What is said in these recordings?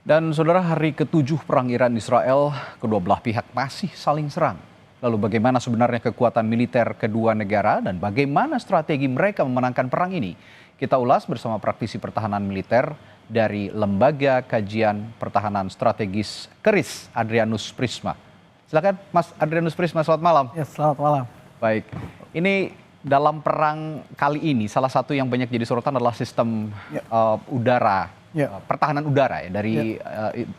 Dan saudara, hari ke-7 perang Iran-Israel, kedua belah pihak masih saling serang. Lalu bagaimana sebenarnya kekuatan militer kedua negara dan bagaimana strategi mereka memenangkan perang ini? Kita ulas bersama praktisi pertahanan militer dari Lembaga Kajian Pertahanan Strategis KRIS, Adrianus Prisma. Silakan Mas Adrianus Prisma, selamat malam. Ya, selamat malam. Baik, ini dalam perang kali ini salah satu yang banyak jadi sorotan adalah sistem udara. Pertahanan udara ya dari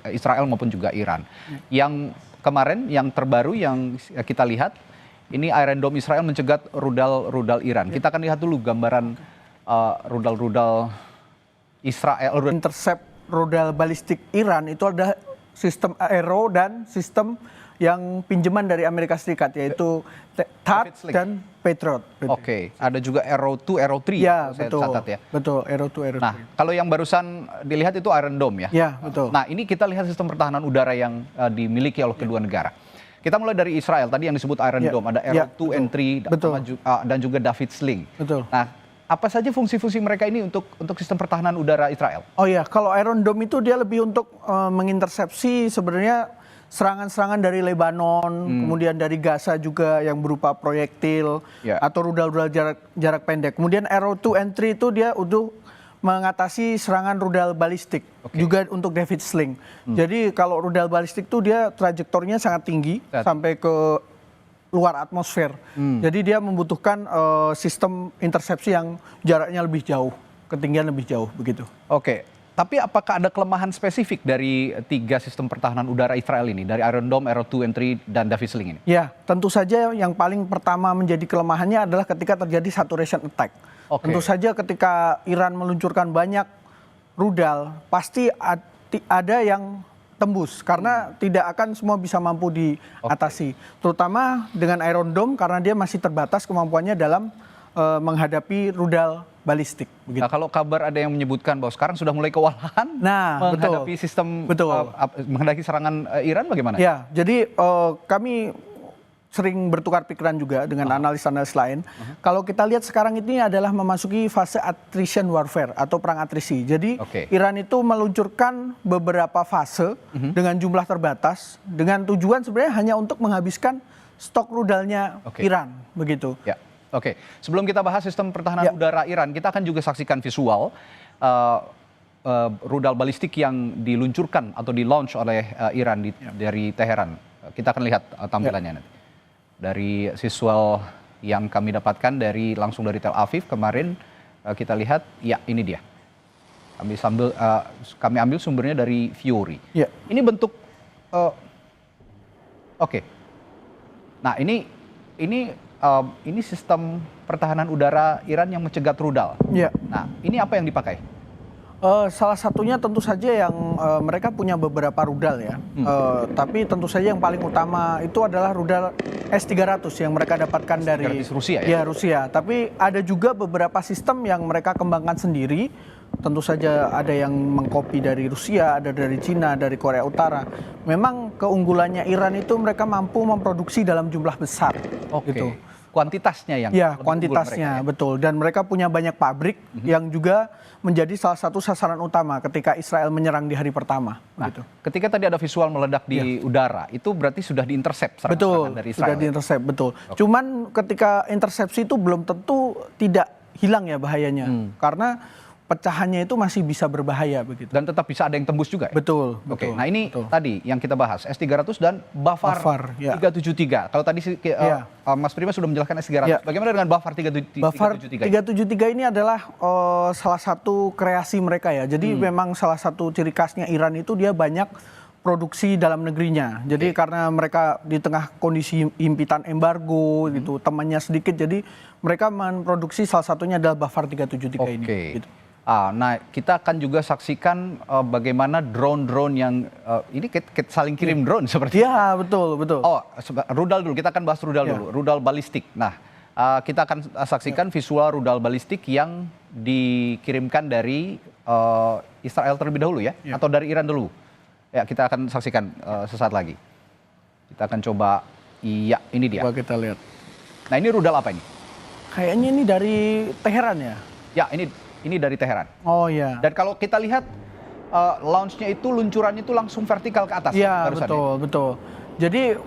Israel maupun juga Iran. Yang kemarin yang terbaru yang kita lihat ini Iron Dome Israel mencegat rudal Iran. Kita akan lihat dulu gambaran rudal Israel. Intercept rudal balistik Iran itu ada sistem Aero dan sistem yang pinjaman dari Amerika Serikat, yaitu THAAD dan Patriot. Oke, ada juga Arrow 2, Arrow 3. Ya, saya betul. catat ya. Betul, Arrow 2, Arrow 3. Nah, kalau yang barusan dilihat itu Iron Dome ya? Ya, betul. Nah, ini kita lihat sistem pertahanan udara yang dimiliki oleh kedua negara. Kita mulai dari Israel, tadi yang disebut Iron Dome, ada Arrow 2 and 3 dan juga David Sling. Betul. Nah, apa saja fungsi-fungsi mereka ini untuk sistem pertahanan udara Israel? Oh iya, kalau Iron Dome itu dia lebih untuk mengintersepsi sebenarnya serangan-serangan dari Lebanon, kemudian dari Gaza juga yang berupa proyektil atau rudal-rudal jarak pendek. Kemudian Arrow 2 and 3 itu dia untuk mengatasi serangan rudal balistik, juga untuk David Sling. Jadi kalau rudal balistik itu dia trajektornya sangat tinggi sampai ke luar atmosfer. Jadi dia membutuhkan sistem intersepsi yang jaraknya lebih jauh, ketinggian lebih jauh begitu. Oke. Tapi apakah ada kelemahan spesifik dari 3 sistem pertahanan udara Israel ini? Dari Iron Dome, Arrow 2 and 3, dan David Sling ini? Ya, tentu saja yang paling pertama menjadi kelemahannya adalah ketika terjadi saturation attack. Tentu saja ketika Iran meluncurkan banyak rudal, pasti ada yang tembus. Karena tidak akan semua bisa mampu diatasi. Terutama dengan Iron Dome karena dia masih terbatas kemampuannya dalam menghadapi rudal balistik. Begitu. Nah, kalau kabar ada yang menyebutkan bahwa sekarang sudah mulai kewalahan menghadapi sistem menghadapi serangan Iran, bagaimana? Ya, jadi kami sering bertukar pikiran juga dengan analis-analis lain. Kalau kita lihat sekarang ini adalah memasuki fase attrition warfare atau perang atrisi. Jadi Iran itu meluncurkan beberapa fase dengan jumlah terbatas dengan tujuan sebenarnya hanya untuk menghabiskan stok rudalnya Iran, begitu. Ya. Oke, sebelum kita bahas sistem pertahanan udara Iran, kita akan juga saksikan visual rudal balistik yang diluncurkan atau di-launch oleh Iran dari Teheran. Kita akan lihat tampilannya nanti. Dari visual yang kami dapatkan langsung dari Tel Aviv kemarin, kita lihat, ya ini dia. Kami ambil sumbernya dari Fury. Ini bentuk, nah ini sistem pertahanan udara Iran yang mencegat rudal. Nah, ini apa yang dipakai? Salah satunya tentu saja yang mereka punya beberapa rudal ya. Tapi tentu saja yang paling utama itu adalah rudal S-300 yang mereka dapatkan dari Rusia ya? Ya, Rusia. Tapi ada juga beberapa sistem yang mereka kembangkan sendiri. Tentu saja ada yang mengkopi dari Rusia, ada dari Cina, dari Korea Utara. Memang keunggulannya Iran itu mereka mampu memproduksi dalam jumlah besar. Gitu. Kuantitasnya yang kuantitasnya mereka, betul. Dan mereka punya banyak pabrik yang juga menjadi salah satu sasaran utama ketika Israel menyerang di hari pertama. Nah, ketika tadi ada visual meledak di udara, itu berarti sudah diintercept serangan dari Israel. Sudah diintercept, betul. Cuman ketika intersepsi itu belum tentu tidak hilang ya bahayanya, karena pecahannya itu masih bisa berbahaya begitu. Dan tetap bisa ada yang tembus juga ya? Betul. Nah ini tadi yang kita bahas, S-300 dan Bafar 373. Kalau tadi Mas Prima sudah menjelaskan S-300. Bagaimana dengan Bafar 373? Bafar 373 ini adalah salah satu kreasi mereka ya. Jadi memang salah satu ciri khasnya Iran itu dia banyak produksi dalam negerinya. Jadi karena mereka di tengah kondisi himpitan embargo gitu, temannya sedikit, jadi mereka memproduksi salah satunya adalah Bafar 373 ini. Gitu. Nah, kita akan juga saksikan bagaimana drone-drone yang ini saling kirim drone seperti. Iya, betul. Oh, rudal dulu. Kita akan bahas rudal dulu. Rudal balistik. Nah, kita akan saksikan visual rudal balistik yang dikirimkan dari Israel terlebih dahulu ya, atau dari Iran dulu. Ya, kita akan saksikan sesaat lagi. Kita akan coba. Iya, ini dia. Coba kita lihat. Nah, ini rudal apa ini? Kayaknya ini dari Teheran ya. Ya, ini dari Teheran. Oh iya. Dan kalau kita lihat launch-nya itu luncurannya itu langsung vertikal ke atas. Iya, betul. Jadi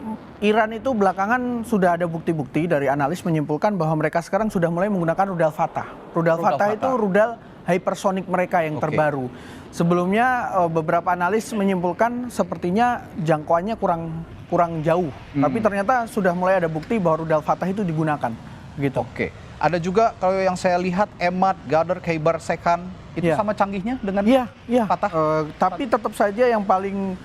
Iran itu belakangan sudah ada bukti-bukti dari analis menyimpulkan bahwa mereka sekarang sudah mulai menggunakan rudal Fatah. Rudal Fatah itu rudal hypersonic mereka yang terbaru. Sebelumnya beberapa analis menyimpulkan sepertinya jangkauannya kurang jauh. Tapi ternyata sudah mulai ada bukti bahwa rudal Fatah itu digunakan. Gitu. Oke. Ada juga kalau yang saya lihat Emad, Ghadar, Khaibar, Sekhan itu sama canggihnya dengan Fatah. Tapi tetap saja yang paling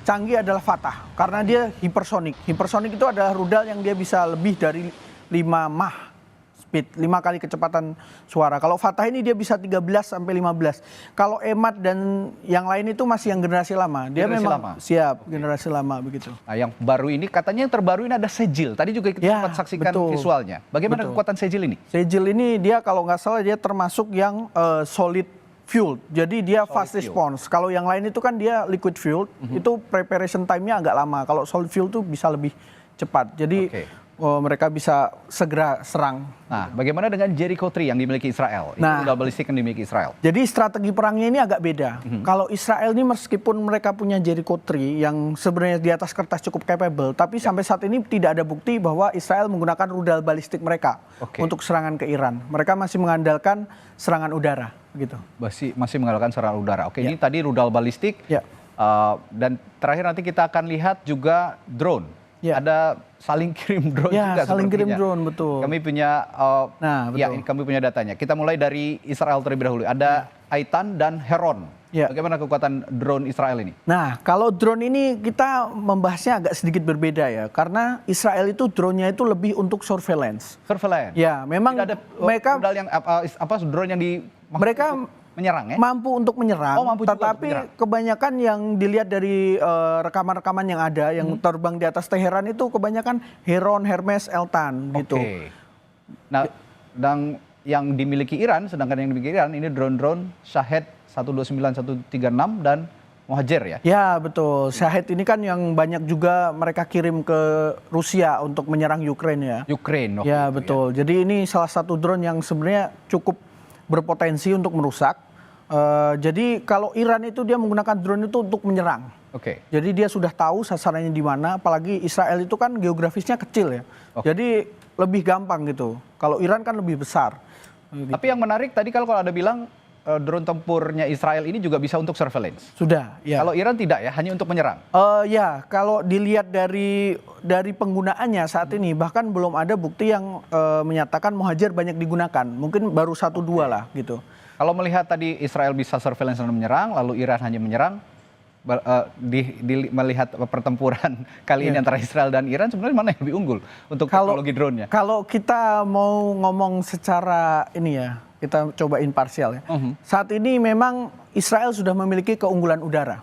canggih adalah Fatah karena dia hipersonik. Hipersonik itu adalah rudal yang dia bisa lebih dari 5 Mach speed, 5 kali kecepatan suara. Kalau Fatah ini dia bisa 13 sampai 15. Kalau Emad dan yang lain itu masih yang generasi lama. Dia memang generasi lama begitu. Nah, yang baru ini katanya yang terbaru ini ada Sejil. Tadi juga kita sempat saksikan visualnya. Bagaimana kekuatan Sejil ini? Sejil ini dia kalau nggak salah dia termasuk yang solid fuel, jadi dia fast response. Kalau yang lain itu kan dia liquid fuel, itu preparation time-nya agak lama. Kalau solid fuel itu bisa lebih cepat. Jadi mereka bisa segera serang. Nah, bagaimana dengan Jericho 3 yang dimiliki Israel? Itu rudal balistik yang dimiliki Israel. Jadi strategi perangnya ini agak beda. Kalau Israel ini meskipun mereka punya Jericho 3 yang sebenarnya di atas kertas cukup capable, tapi sampai saat ini tidak ada bukti bahwa Israel menggunakan rudal balistik mereka untuk serangan ke Iran. Mereka masih mengandalkan serangan udara, gitu. Masih mengandalkan serangan udara. Oke, ini tadi rudal balistik. Dan terakhir nanti kita akan lihat juga drone. Ada saling kirim drone juga. Saling kirim drone, betul. Kami punya, kami punya datanya. Kita mulai dari Israel terlebih dahulu. Ada Aitan dan Heron. Bagaimana kekuatan drone Israel ini? Nah, kalau drone ini kita membahasnya agak sedikit berbeda ya, karena Israel itu drone-nya itu lebih untuk surveillance. Surveillance. Ya, memang tidak ada mereka yang drone yang mereka menyerang ya? Mampu untuk menyerang, tetapi menyerang. Kebanyakan yang dilihat dari rekaman-rekaman yang ada, yang terbang di atas Teheran itu kebanyakan Heron, Hermes, Eltan gitu. Nah, dan yang dimiliki Iran, sedangkan yang dimiliki Iran ini drone-drone Shahed 129, 136 dan Mohajer ya? Ya, betul. Shahed ini kan yang banyak juga mereka kirim ke Rusia untuk menyerang Ukraina ya. Ya, betul. Jadi ini salah satu drone yang sebenarnya cukup berpotensi untuk merusak. Jadi kalau Iran itu dia menggunakan drone itu untuk menyerang. Jadi dia sudah tahu sasarannya di mana, apalagi Israel itu kan geografisnya kecil ya. Jadi lebih gampang gitu. Kalau Iran kan lebih besar. Tapi yang menarik tadi kalau ada bilang drone tempurnya Israel ini juga bisa untuk surveillance. Sudah, ya. Kalau Iran tidak ya, hanya untuk menyerang. Ya, kalau dilihat dari penggunaannya saat ini bahkan belum ada bukti yang menyatakan Mohajer banyak digunakan. Mungkin baru 1-2 lah gitu. Kalau melihat tadi Israel bisa surveillance dan menyerang, lalu Iran hanya menyerang, melihat pertempuran kali ini antara Israel dan Iran, sebenarnya mana yang lebih unggul untuk teknologi drone-nya? Kalau kita mau ngomong secara ini ya, kita coba imparsial ya. Saat ini memang Israel sudah memiliki keunggulan udara.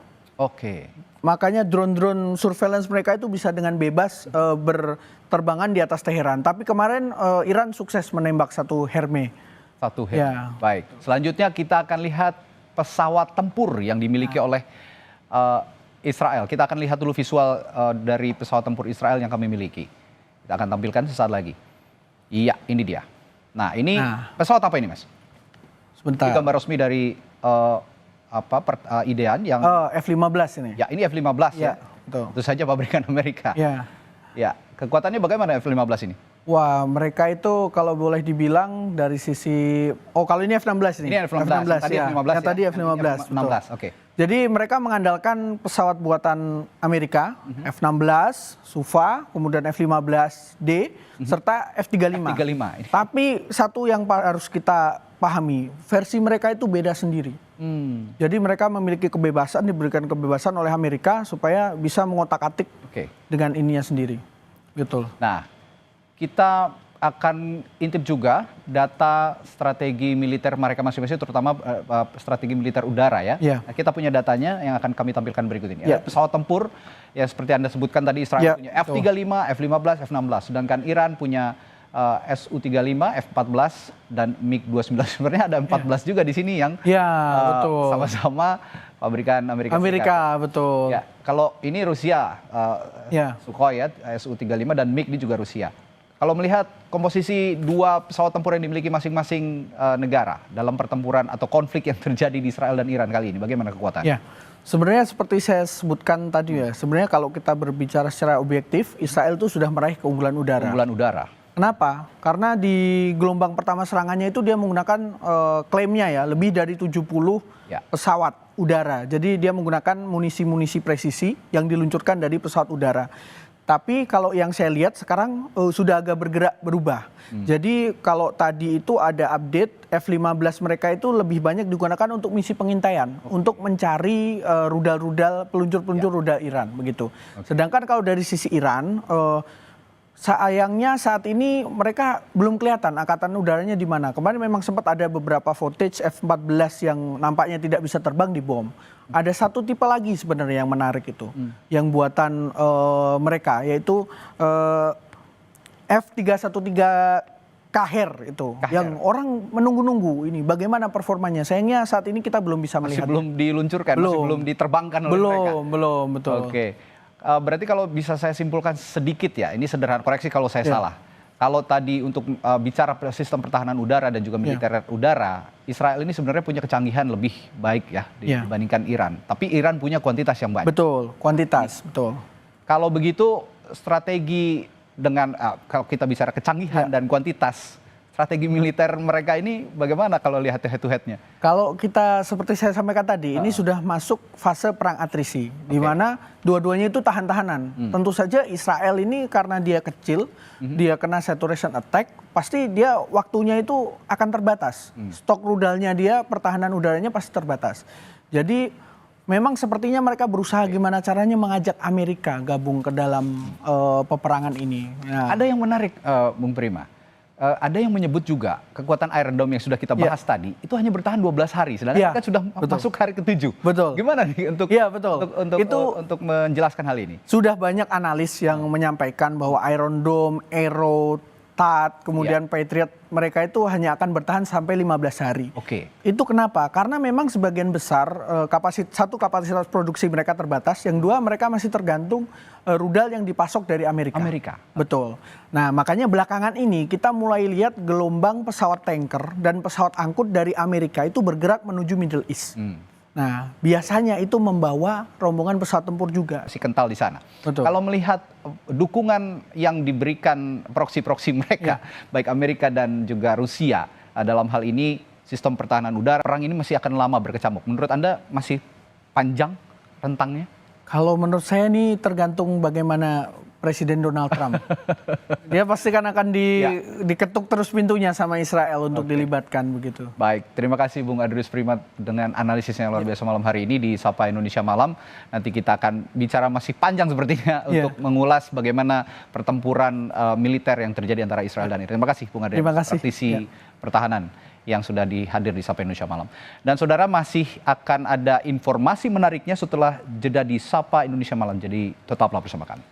Makanya drone-drone surveillance mereka itu bisa dengan bebas berterbangan di atas Teheran. Tapi kemarin Iran sukses menembak satu Hermes. Baik. Selanjutnya kita akan lihat pesawat tempur yang dimiliki oleh Israel. Kita akan lihat dulu visual dari pesawat tempur Israel yang kami miliki. Kita akan tampilkan sesaat lagi. Iya, ini dia. Nah, ini pesawat apa ini, Mas? Sebentar. Ini gambar resmi dari Idean yang F-15 ini. Ya, ini F-15 ya. Tentu saja pabrikan Amerika. Ya, kekuatannya bagaimana F-15 ini? Wah, mereka itu kalau boleh dibilang dari sisi kalau ini F-16 ini. Ini F-16. Tadi ya. F-15 Yang tadi F-15. Jadi mereka mengandalkan pesawat buatan Amerika, F-16, Suva, kemudian F-15D, serta F-35. Tapi satu yang harus kita pahami, versi mereka itu beda sendiri. Jadi mereka memiliki kebebasan, diberikan kebebasan oleh Amerika supaya bisa mengotak-atik dengan ininya sendiri. Betul. Nah, kita akan intip juga data strategi militer mereka masing-masing, terutama strategi militer udara ya. Nah, kita punya datanya yang akan kami tampilkan berikut ini. Ada pesawat tempur yang seperti Anda sebutkan tadi, Israel punya F-35, F-15, F-16. Sedangkan Iran punya Su-35, F-14 dan MiG-29. Sebenarnya ada 14 juga di sini yang sama-sama pabrikan Amerika Serikat. Betul. Ya, kalau ini Rusia, Sukhoi ya, Su-35 dan MiG ini juga Rusia. Kalau melihat komposisi dua pesawat tempur yang dimiliki masing-masing negara dalam pertempuran atau konflik yang terjadi di Israel dan Iran kali ini, bagaimana kekuatannya? Ya, sebenarnya seperti saya sebutkan tadi ya, sebenarnya kalau kita berbicara secara objektif, Israel itu sudah meraih keunggulan udara. Keunggulan udara. Kenapa? Karena di gelombang pertama serangannya itu dia menggunakan klaimnya ya, lebih dari 70 pesawat udara. Jadi dia menggunakan munisi-munisi presisi yang diluncurkan dari pesawat udara. Tapi kalau yang saya lihat sekarang sudah agak berubah. Jadi kalau tadi itu ada update F-15 mereka itu lebih banyak digunakan untuk misi pengintaian, untuk mencari rudal-rudal, peluncur-peluncur rudal Iran begitu. Sedangkan kalau dari sisi Iran, sayangnya saat ini mereka belum kelihatan angkatan udaranya di mana. Kemarin memang sempat ada beberapa footage F-14 yang nampaknya tidak bisa terbang dibom. Ada satu tipe lagi sebenarnya yang menarik itu, yang buatan mereka, yaitu F-313 Kaher itu, yang orang menunggu-nunggu ini bagaimana performanya. Sayangnya saat ini kita belum bisa melihat. Masih belum diluncurkan, masih belum diterbangkan oleh mereka. Belum, betul. Oke. Berarti kalau bisa saya simpulkan sedikit ya, ini sederhana, koreksi kalau saya salah. Kalau tadi untuk bicara sistem pertahanan udara dan juga militer udara, Israel ini sebenarnya punya kecanggihan lebih baik ya dibandingkan Iran. Tapi Iran punya kuantitas yang baik. Betul, kuantitas, betul. Kalau begitu strategi dengan kalau kita bicara kecanggihan dan kuantitas, strategi militer mereka ini bagaimana kalau lihat head to head-nya? Kalau kita seperti saya sampaikan tadi, ini sudah masuk fase perang atrisi, di mana dua-duanya itu tahan-tahanan. Tentu saja Israel ini karena dia kecil, dia kena saturation attack, pasti dia waktunya itu akan terbatas. Stok rudalnya dia, pertahanan udaranya pasti terbatas. Jadi memang sepertinya mereka berusaha gimana caranya mengajak Amerika gabung ke dalam peperangan ini. Nah, ada yang menarik, Bung Prima. Ada yang menyebut juga kekuatan Iron Dome yang sudah kita bahas tadi itu hanya bertahan 12 hari, sedangkan kita sudah masuk hari ke-7. Betul. Gimana nih untuk menjelaskan hal ini? Sudah banyak analis yang menyampaikan bahwa Iron Dome, Arrow, THAAD, kemudian Patriot, mereka itu hanya akan bertahan sampai 15 hari. Oke. Itu kenapa? Karena memang sebagian besar kapasitas produksi mereka terbatas, yang dua mereka masih tergantung rudal yang dipasok dari Amerika. Betul. Nah, makanya belakangan ini kita mulai lihat gelombang pesawat tanker dan pesawat angkut dari Amerika itu bergerak menuju Middle East. Nah, biasanya itu membawa rombongan pesawat tempur juga. Si kental di sana. Betul. Kalau melihat dukungan yang diberikan proksi-proksi mereka, baik Amerika dan juga Rusia, dalam hal ini sistem pertahanan udara, perang ini masih akan lama berkecamuk. Menurut Anda masih panjang rentangnya? Kalau menurut saya ini tergantung bagaimana Presiden Donald Trump. Dia pasti kan akan diketuk terus pintunya sama Israel untuk dilibatkan begitu. Baik, terima kasih Bung Adrius Prima dengan analisisnya luar biasa malam hari ini di Sapa Indonesia Malam. Nanti kita akan bicara masih panjang sepertinya untuk mengulas bagaimana pertempuran militer yang terjadi antara Israel dan Iran. Terima kasih Bung Adrius, praktisi pertahanan yang sudah dihadir di Sapa Indonesia Malam. Dan saudara, masih akan ada informasi menariknya setelah jeda di Sapa Indonesia Malam. Jadi tetaplah bersama kami.